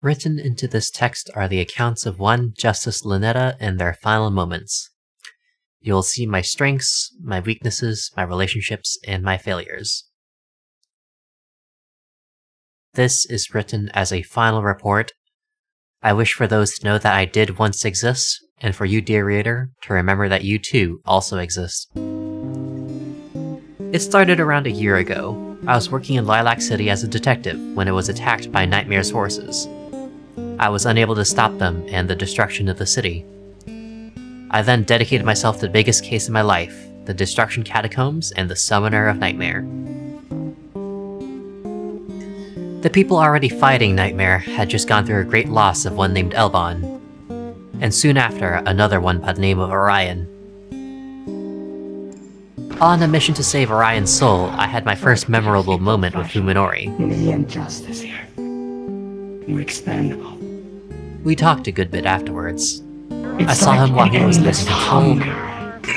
Written into this text are the accounts of one Justice Lynetta in their final moments. You will see my strengths, my weaknesses, my relationships, and my failures. This is written as a final report. I wish for those to know that I did once exist, and for you, dear reader, to remember that you too also exist. It started around a year ago. I was working in Lilac City as a detective when it was attacked by Nightmare's forces. I was unable to stop them and the destruction of the city. I then dedicated myself to the biggest case in my life, the Destruction Catacombs and the Summoner of Nightmare. The people already fighting Nightmare had just gone through a great loss of one named Elbon, and soon after, another one by the name of Orion. On a mission to save Orion's soul, I had my first memorable moment with Fuminori. The injustice here. We're expendable. We talked a good bit afterwards. I saw him while he was losing control.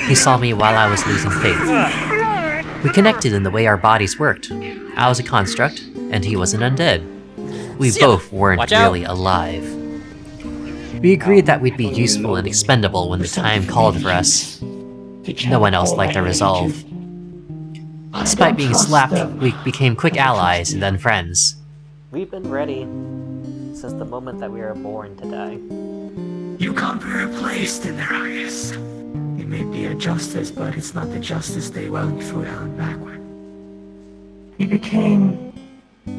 He saw me while I was losing faith. We connected in the way our bodies worked. I was a construct, and he was an undead. We both weren't really alive. We agreed that we'd be useful and expendable when the time called for us. No one else liked our resolve. Despite being slapped, we became quick allies and then friends. We've been ready since the moment that we were born to die. You can't be replaced in their eyes. It may be a justice, but it's not the justice they went through down backward. He became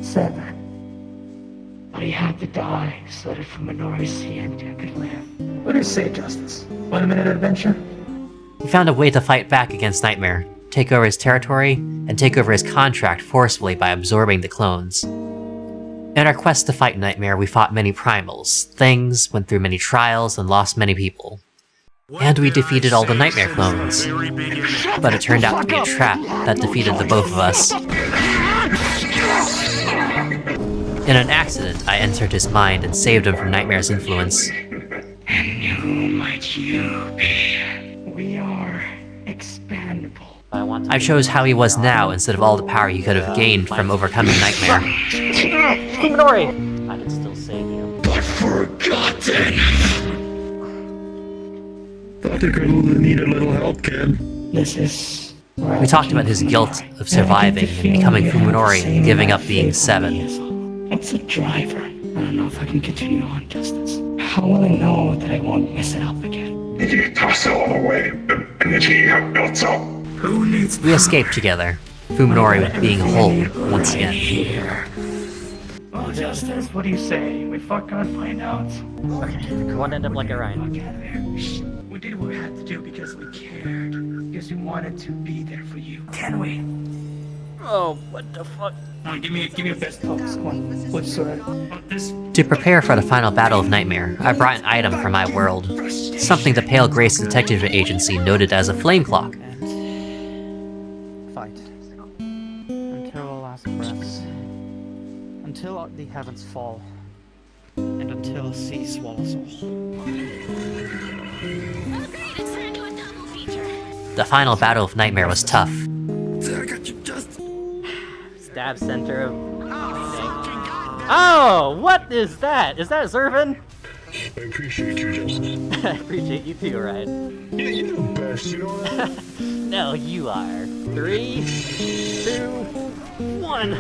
7. But he had to die so that Fuminori's Sienta could live. What do you say, Justice? 1 minute adventure? He found a way to fight back against Nightmare, take over his territory, and take over his contract forcefully by absorbing the clones. In our quest to fight Nightmare, we fought many primals, things, went through many trials, and lost many people. And we defeated all the Nightmare clones. But it turned out to be a trap that defeated the both of us. In an accident, I entered his mind and saved him from Nightmare's influence. And who might you be? We are expendable. I chose how he was now instead of all the power he could have gained from overcoming Nightmare. Fuminori! I can still save you. But forgotten! Thought the girl needed a little help, kid. This is... We talked about his guilt of surviving and becoming Fuminori and giving up being 7. It's a driver. I don't know if I can continue on, Justice. How will I know that I won't mess it up again? Did you toss it all away and did he have built up? Who needs... We escaped together, Fuminori being whole once again. Here. Well, Justice, what do you say? We fuck on find out. Okay, one end up like Orion. We did what we had to do because we cared. Because we wanted to be there for you. Can we? Oh, what the fuck? Give me a best pose. Come on. What's this? To prepare for the final battle of Nightmare, I brought an item from my world. Something the Pale Grace Detective Agency noted as a flame clock. Fight. Until the last breaths. Until the heavens fall. And until the sea swallows all. The final battle of Nightmare was tough. Stab center of... Oh, what is that? Is that Zervin? I appreciate you, Justice. I appreciate you too, right? Yeah, you're the best, you know that? No, you are. 3, 2, 1.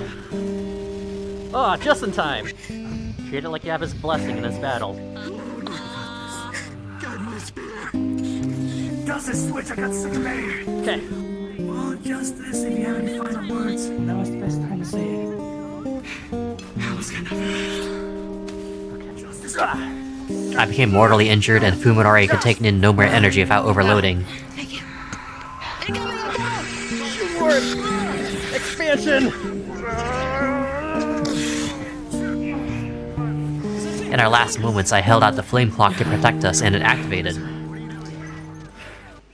Oh, just in time. Treat it like you have his blessing in this battle. Justice, switch, I got sick of it. Okay. Well, Justice, if you have any final words, now is the best time to say it. How was gonna okay, Justice. I became mortally injured and Fuminori could take in no more energy without overloading. Thank you. More expansion! In our last moments, I held out the flame clock to protect us and it activated.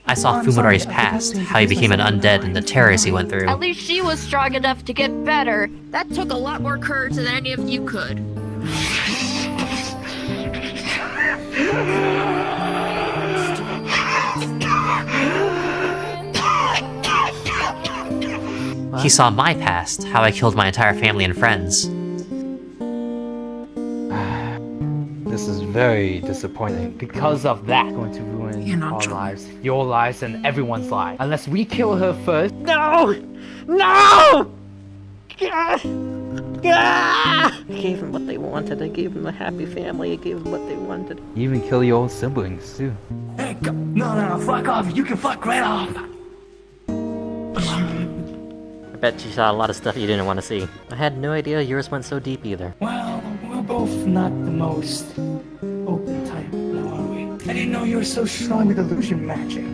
I saw Fuminori's past, how he became an undead and the terrors he went through. At least she was strong enough to get better. That took a lot more courage than any of you could. He saw my past, how I killed my entire family and friends. This is very disappointing. Because of that, it's going to ruin our lives, your lives, and everyone's lives. Unless we kill her first. No! No! I gave them what they wanted. I gave them a happy family. I gave them what they wanted. You even kill your own siblings too. Hey, no, fuck off. You can fuck right off. I bet you saw a lot of stuff you didn't want to see. I had no idea yours went so deep either. Well, we're both not the most open type, now are we? I didn't know you were so strong with illusion magic.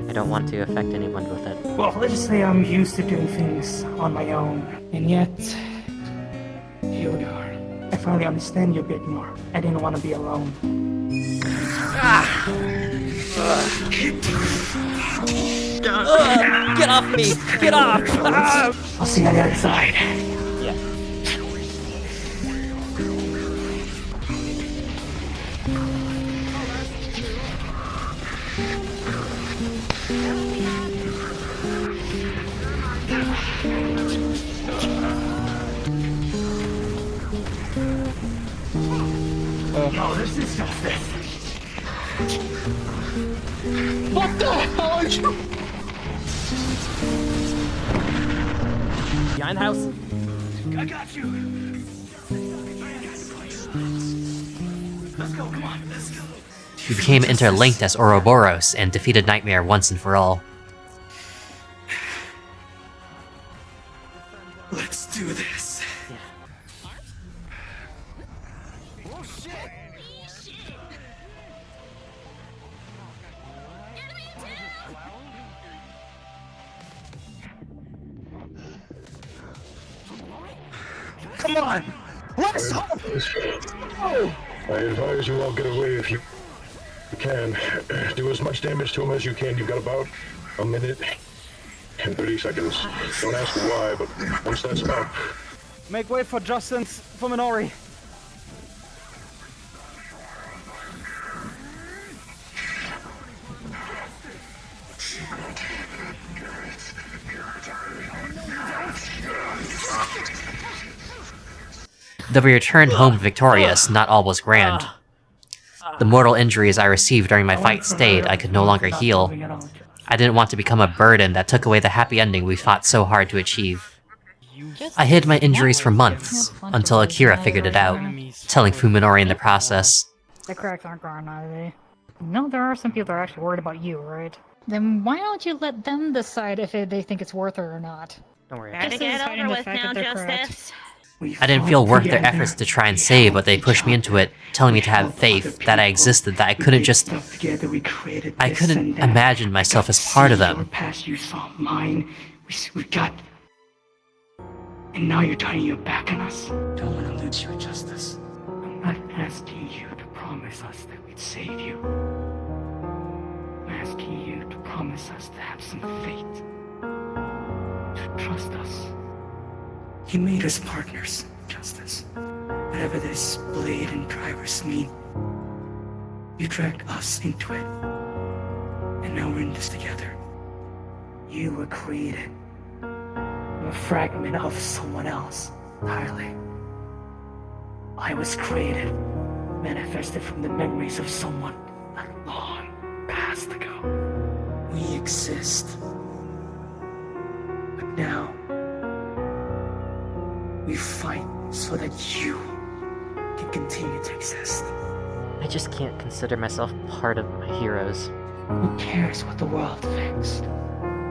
I don't want to affect anyone with it. Well, let's just say I'm used to doing things on my own. And yet, here we are. I finally understand you a bit more. I didn't want to be alone. Get off me! Get off! I'll see you on the other side. Yeah. No, this is justice. What the hell are you? Behind the house? I got you. Let's go, come on, let's go. We became interlinked as Ouroboros and defeated Nightmare once and for all. Let's do this. Come on! Let's go! I advise you all get away if you can. Do as much damage to him as you can. You've got about a minute and 30 seconds. Don't ask why, but once that's up. Make way for Justin's for Minori. Though we returned home victorious, not all was grand. The mortal injuries I received during my fight stayed, I could no longer heal. I didn't want to become a burden that took away the happy ending we fought so hard to achieve. I hid my injuries for months, until Akira figured it out, telling Fuminori in the process. The cracks aren't gone, are they? No, there are some people that are actually worried about you, right? Then why don't you let them decide if they think it's worth it or not? Don't worry. Gotta Just get deciding over the with fact now, that they're correct. Justice. I didn't feel worth their efforts to try and save, but they pushed me into it, telling me to have faith, that I existed, that I couldn't just... I couldn't imagine myself as part of them. Past you saw mine. We got... And now you're turning your back on us. Don't want to lose your justice. I'm not asking you to promise us that we'd save you. I'm asking you to promise us to have some faith. To trust us. You made us partners, Justice. Whatever this blade and drivers mean, you dragged us into it. And now we're in this together. You were created from a fragment of someone else, entirely. I was created, manifested from the memories of someone not long past ago. We exist. But now, we fight so that you can continue to exist. I just can't consider myself part of my heroes. Who cares what the world thinks?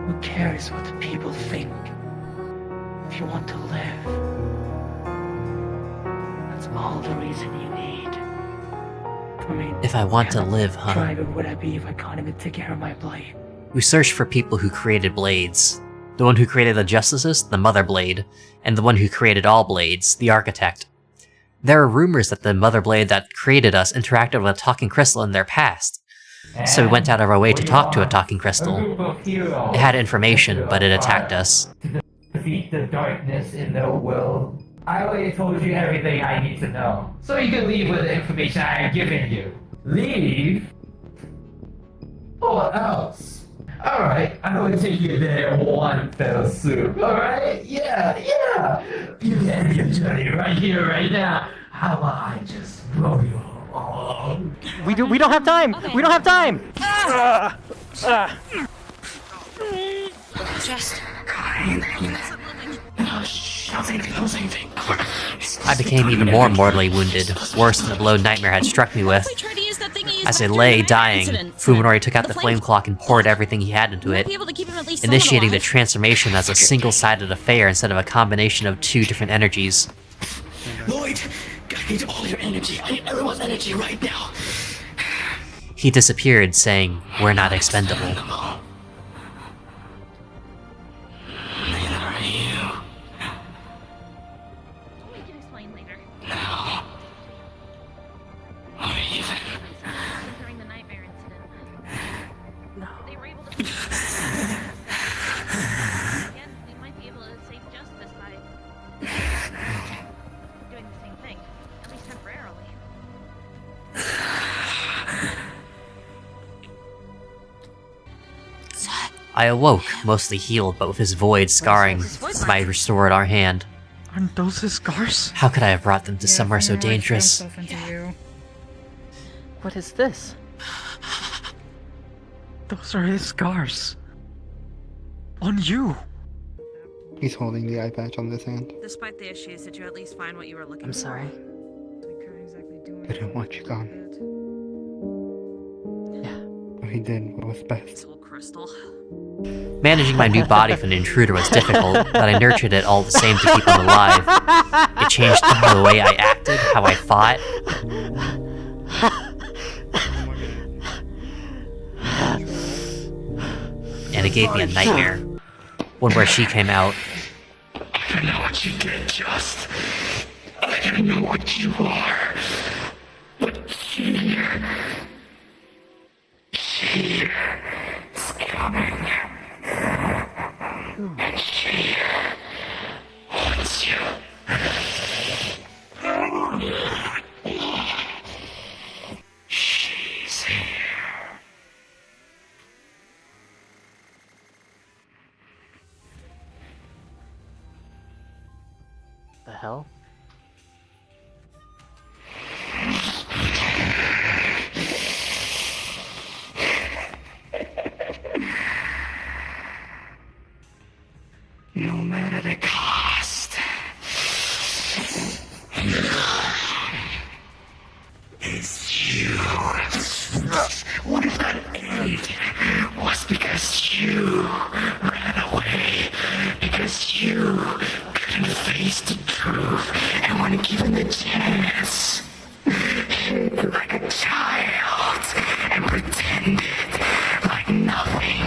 Who cares what the people think? If you want to live, that's all the reason you need. I mean, If I want to live, huh? Driver would I be if I can't even take care of my blade? We searched for people who created blades. The one who created the Justices, the Mother Blade, and the one who created all blades, the Architect. There are rumors that the Mother Blade that created us interacted with a talking crystal in their past, so we went out of our way to talk to a talking crystal. It had information, but it attacked us. Defeat the darkness in the world. I already told you everything I need to know, so you can leave with the information I have given you. Leave? Or else? Alright, I'm going to take you there in one fell swoop, alright? Yeah. You can end your journey right here, right now. How about I just blow you home? We don't have time! Okay. We don't have time! Just... No, shh, don't say anything, don't say anything. I became even more mortally wounded, worse than the blow Nightmare had struck me with. We tried to use that thing he used As I back lay during the dying, incident. Fuminori took out the The flame clock and poured everything he had into We might it, be able to keep him at least initiating the alive. transformation as a single-sided affair instead of a combination of two different energies. Lloyd, I need all your energy. I need everyone's energy right now. He disappeared, saying, "We're not expendable." Neither are you. We can explain later. No. Or even. During the nightmare incident. No. They were able to... Again, we might be able to save justice by... doing the same thing. At least temporarily. I awoke, mostly healed, but with his void scarring my restored our hand. Aren't those his scars? How could I have brought them to Yeah, somewhere so Fuminori dangerous? threw himself into you. What is this? Those are his scars. On you. He's holding the eye patch on this hand. Despite the issues, did you at least find what you were looking I'm sorry. I didn't want you gone. Yeah. What he did what was best. Crystal. Managing my new body from an intruder was difficult, but I nurtured it all the same to keep him alive. It changed the way I acted, how I fought. And it gave me a nightmare. One where she came out. I know what you did, Just. I know what you are. But she is coming. And she wants you. She's here. The hell? No matter the cost. It's you. What if that end was because you ran away? Because you couldn't face the truth, and when given the chance, hid like a child and pretended like nothing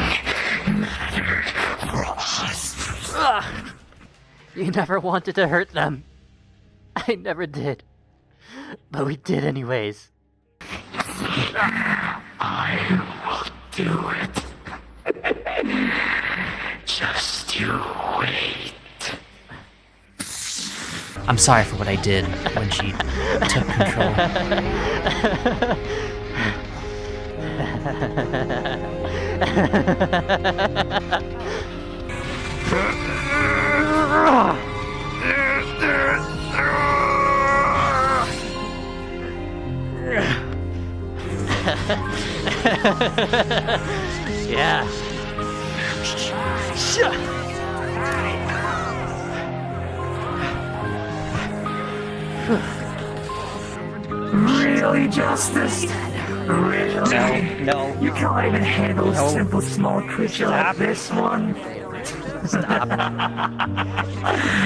mattered for us. You never wanted to hurt them. I never did. But we did anyways. I will do it. Just you wait. I'm sorry for what I did when she took control. Yeah. Really, Justice? Really? No. You can't even handle a simple small creature like this one?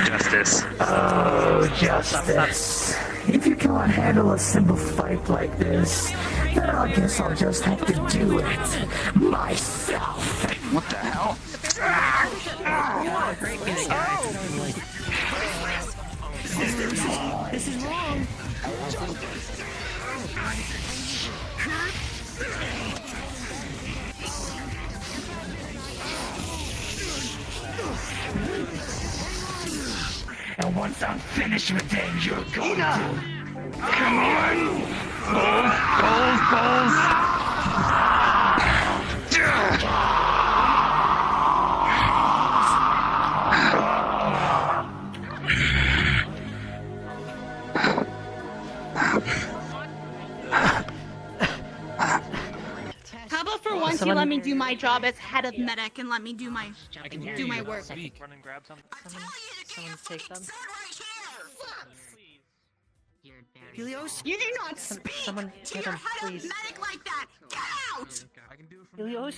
Justice. Oh, Justice. If you can't handle a simple fight like this, then I guess I'll just have to do it myself. What the hell? This is wrong. And once I'm finished with them, you're going to... Come on! once you let me do my job as head of medic and let me do my work. Someone take them. Helios, you do not speak Someone to get your him, head please. of medic like that. Get out! Helios?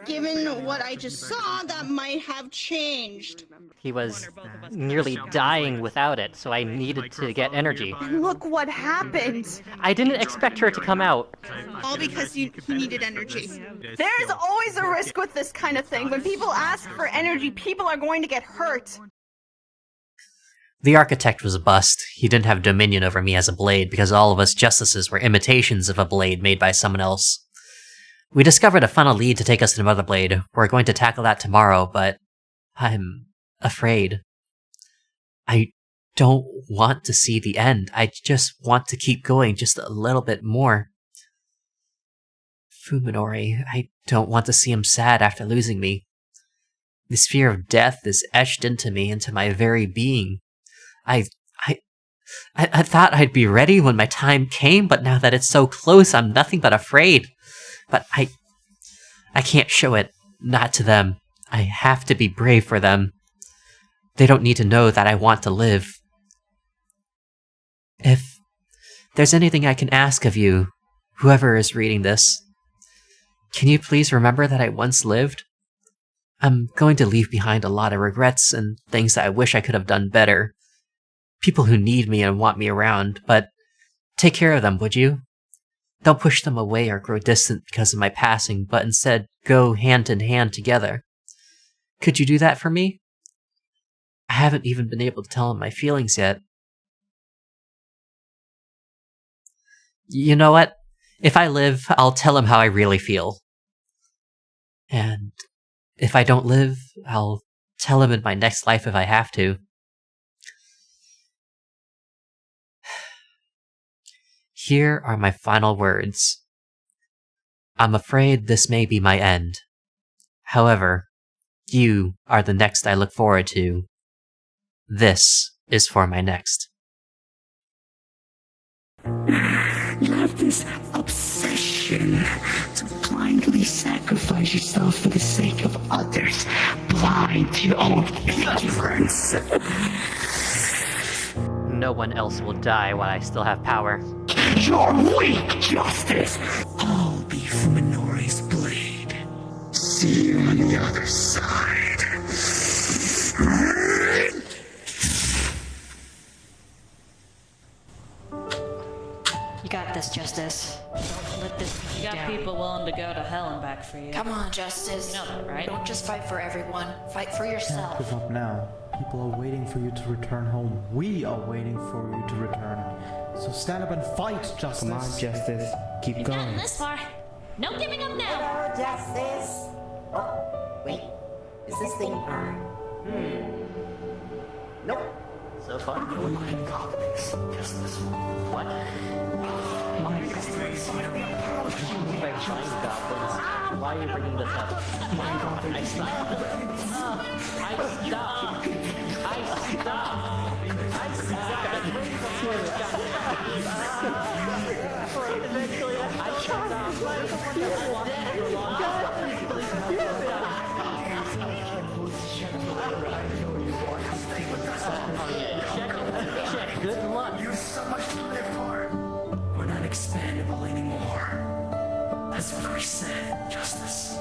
Given what I just saw, that might have changed. He was nearly dying without it, so I needed to get energy. And look what happened. I didn't expect her to come out. All because he needed energy. There's always a risk with this kind of thing. When people ask for energy, people are going to get hurt. The architect was a bust. He didn't have dominion over me as a blade because all of us justices were imitations of a blade made by someone else. We discovered a final lead to take us to Mother Blade. We're going to tackle that tomorrow, but I'm afraid. I don't want to see the end. I just want to keep going just a little bit more. Fuminori, I don't want to see him sad after losing me. This fear of death is etched into me, into my very being. I thought I'd be ready when my time came, but now that it's so close, I'm nothing but afraid. But I can't show it, not to them. I have to be brave for them. They don't need to know that I want to live. If there's anything I can ask of you, whoever is reading this, can you please remember that I once lived? I'm going to leave behind a lot of regrets and things that I wish I could have done better. People who need me and want me around, but take care of them, would you? Don't push them away or grow distant because of my passing, but instead go hand in hand together. Could you do that for me? I haven't even been able to tell him my feelings yet. You know what? If I live, I'll tell him how I really feel. And if I don't live, I'll tell him in my next life if I have to. Here are my final words. I'm afraid this may be my end. However, you are the next I look forward to. This is for my next. You have this obsession to blindly sacrifice yourself for the sake of others, blind to your own ignorance. No one else will die while I still have power. You're weak, Justice. I'll be Fuminori's blade. See you on the other side. You got this, Justice. Don't let this You got down. people willing to go to hell and back for you. Come on, Justice. You know that, right? Don't just fight for everyone. Fight for Can't yourself. give up now. People are waiting for you to return home. We are waiting for you to return. So stand up and fight, Justice. Come on, Justice. Keep You've going. gotten this far. No giving up now. Justice. Oh, wait. Is this thing on? Nope. So far. Oh my God, Justice. What? My goblins. Like giant goblins. Why are you bringing this up? My goblins. I stopped. Good luck. You have so much to live for. We're not expandable anymore. That's what we said, Justice.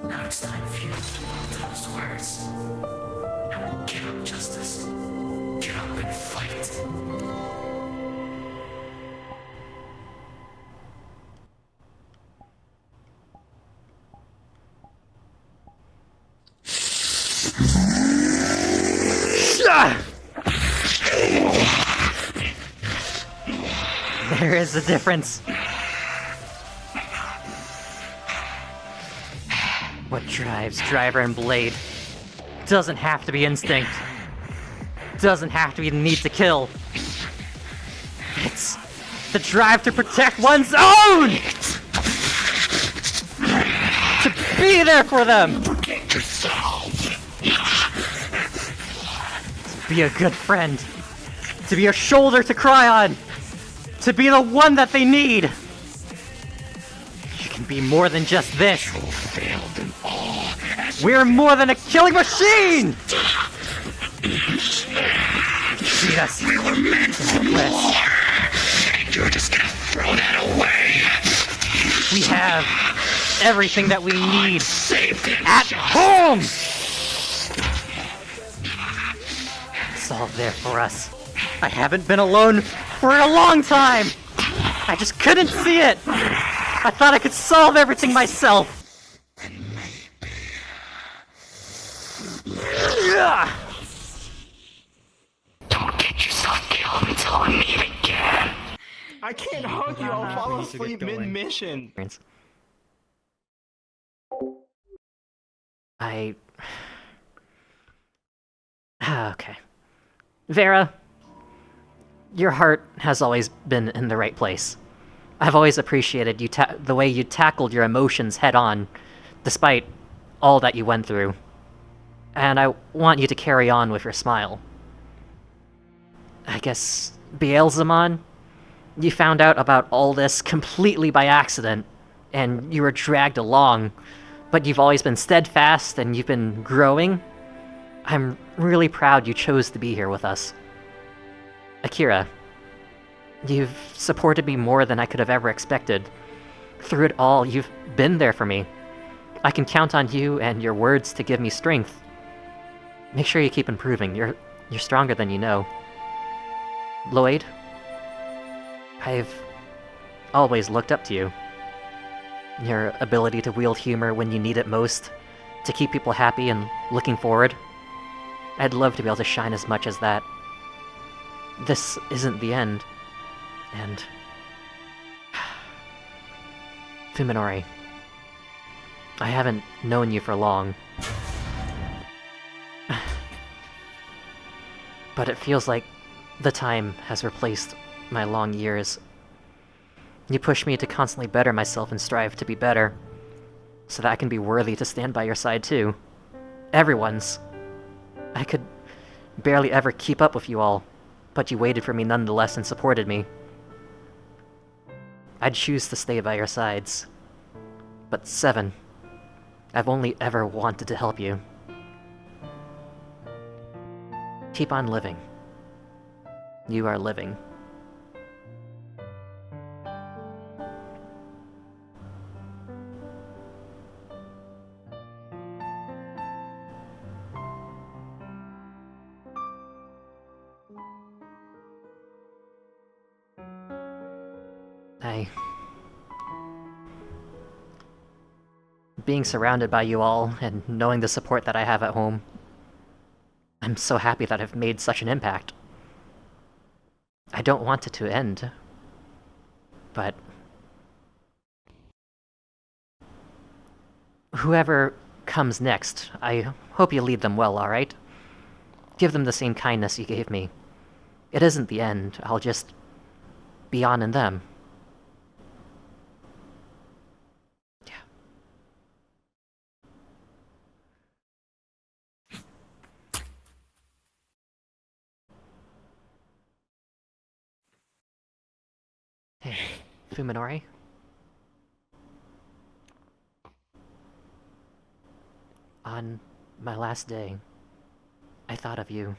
Now it's time for you to live those words. Now get up, Justice. Get up and fight. There is a difference. What drives Driver and Blade doesn't have to be instinct. Doesn't have to be the need to kill. It's the drive to protect one's own! To be there for them! Protect yourself. To be a good friend. To be a shoulder to cry on. To be the one that they need. You can can be more than just this. We're more than a killing machine! Feed us. We were meant for more. You're just gonna throw that away. We have everything that we need at home! It's all there for us. I haven't been alone for a long time! I just couldn't see it! I thought I could solve everything myself! Don't get yourself killed until I meet again. I can't hug you, I'll fall asleep mid-mission. Okay. Vera, your heart has always been in the right place. I've always appreciated the way you tackled your emotions head-on, despite all that you went through. And I want you to carry on with your smile. I guess, Beelzemon, you found out about all this completely by accident, and you were dragged along, but you've always been steadfast and you've been growing. I'm really proud you chose to be here with us. Akira, you've supported me more than I could have ever expected. Through it all, you've been there for me. I can count on you and your words to give me strength. Make sure you keep improving. You're stronger than you know. Lloyd, I've always looked up to you. Your ability to wield humor when you need it most, to keep people happy and looking forward. I'd love to be able to shine as much as that. This isn't the end. And... Fuminori, I haven't known you for long. But it feels like the time has replaced my long years. You push me to constantly better myself and strive to be better, so that I can be worthy to stand by your side too. Everyone's. I could barely ever keep up with you all, but you waited for me nonetheless and supported me. I'd choose to stay by your sides. But Seven, I've only ever wanted to help you. Keep on living. You are living. Being surrounded by you all, and knowing the support that I have at home, I'm so happy that I've made such an impact. I don't want it to end, but... whoever comes next, I hope you lead them well, alright? Give them the same kindness you gave me. It isn't the end, I'll just be on in them. Hey, Fuminori? On my last day, I thought of you.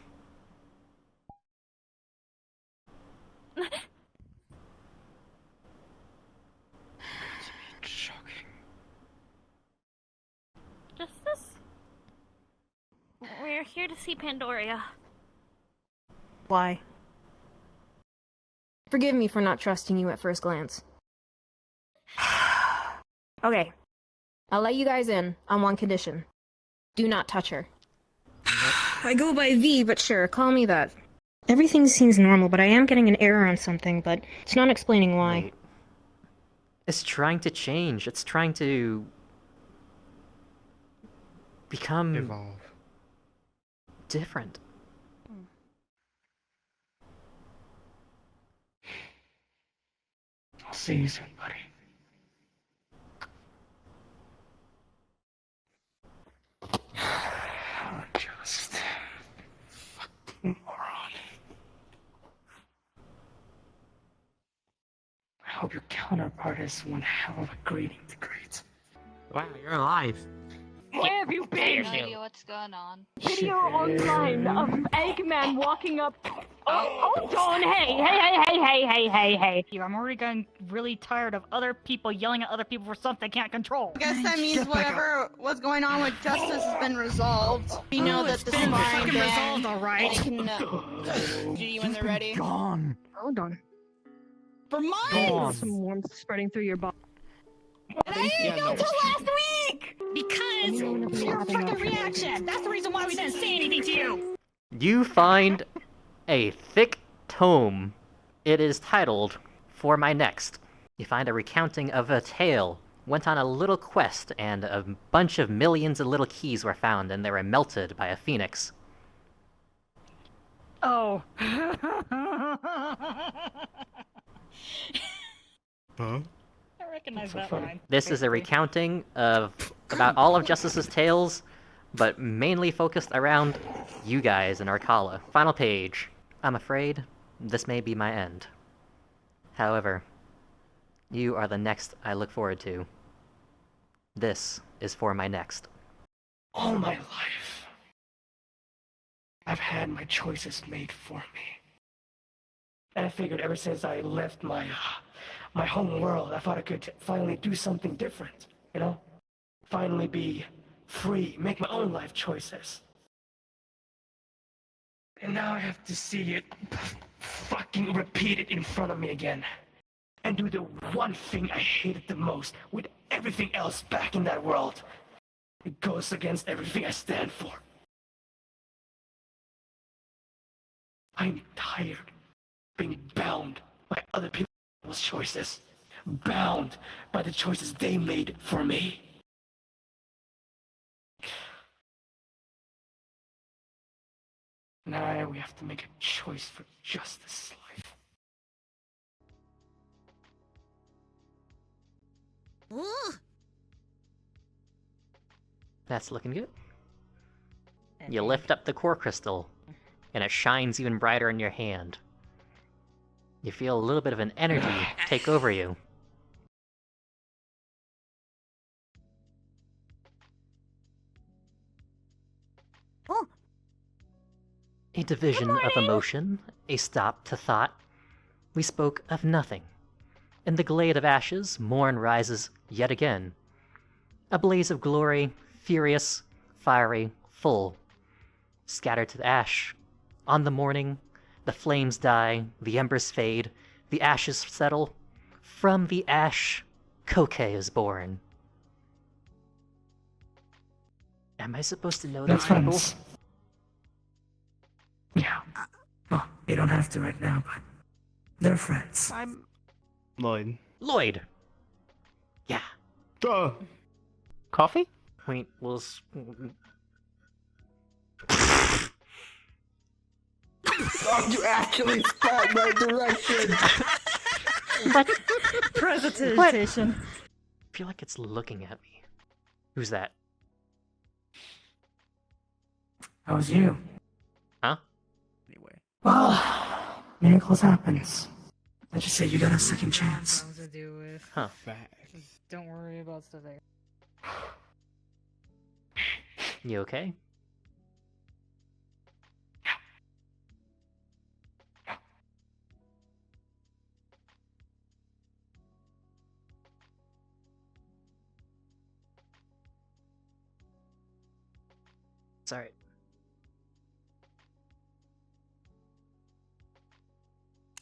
Shocking. Justice? We're here to see Pandoria. Why? Forgive me for not trusting you at first glance. Okay. I'll let you guys in on one condition. Do not touch her. I go by V, but sure, call me that. Everything seems normal, but I am getting an error on something, but it's not explaining why. Wait. It's trying to change. It's trying to... become... evolve. Different. I'll see you soon, buddy. I'm just... fucking moron. I hope your counterpart is one hell of a greeting to greet. Wow, you're alive. Where have you I have been? no idea what's going on. Video online of Eggman walking up. Oh, hold on! Hey! I'm already getting really tired of other people yelling at other people for stuff they can't control. I guess that means whatever was going on with Justice has been resolved. We know that the been spine fucking resolved, alright. They can do you when they're ready. Gone. Hold on. For mine. Gone. Some warmth spreading through your body. And I didn't know till last week. Because you're fucking VRChat. That's the reason why we didn't say anything to you. You find a thick tome. It is titled For My Next. You find a recounting of a tale. Went on a little quest, and a bunch of millions of little keys were found, and they were melted by a phoenix. Oh. Huh? I recognize that line. This is a recounting of about all of Justice's tales, but mainly focused around you guys in Arcala. Final page. I'm afraid this may be my end. However, you are the next I look forward to. This is for my next. All my life, I've had my choices made for me. And I figured ever since I left my home world, I thought I could finally do something different, you know? Finally be free, make my own life choices. And now I have to see it fucking repeated in front of me again. And do the one thing I hated the most with everything else back in that world. It goes against everything I stand for. I'm tired of being bound by other people's choices. Bound by the choices they made for me. Now we have to make a choice for Justice's life. That's looking good. You lift up the core crystal, and it shines even brighter in your hand. You feel a little bit of an energy take over you. A division of emotion, a stop to thought. We spoke of nothing. In the glade of ashes, morn rises yet again. A blaze of glory, furious, fiery, full. Scattered to the ash. On the morning, the flames die, the embers fade, the ashes settle. From the ash, Koke is born. Am I supposed to know They're these people? friends. Yeah. Well, you don't have to right now, but they're friends. I'm Lloyd. Lloyd! Yeah. Duh. Coffee? Wait, Oh, you actually spat my direction! What? Presentation. I feel like it's looking at me. Who's that? That was you. Huh? anyway. Well, miracles happens. Let's just say you got a second chance. To do with. Huh. Just don't worry about stuff like You okay? It's alright.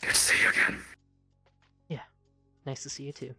Good to see you again. Yeah. Nice to see you too.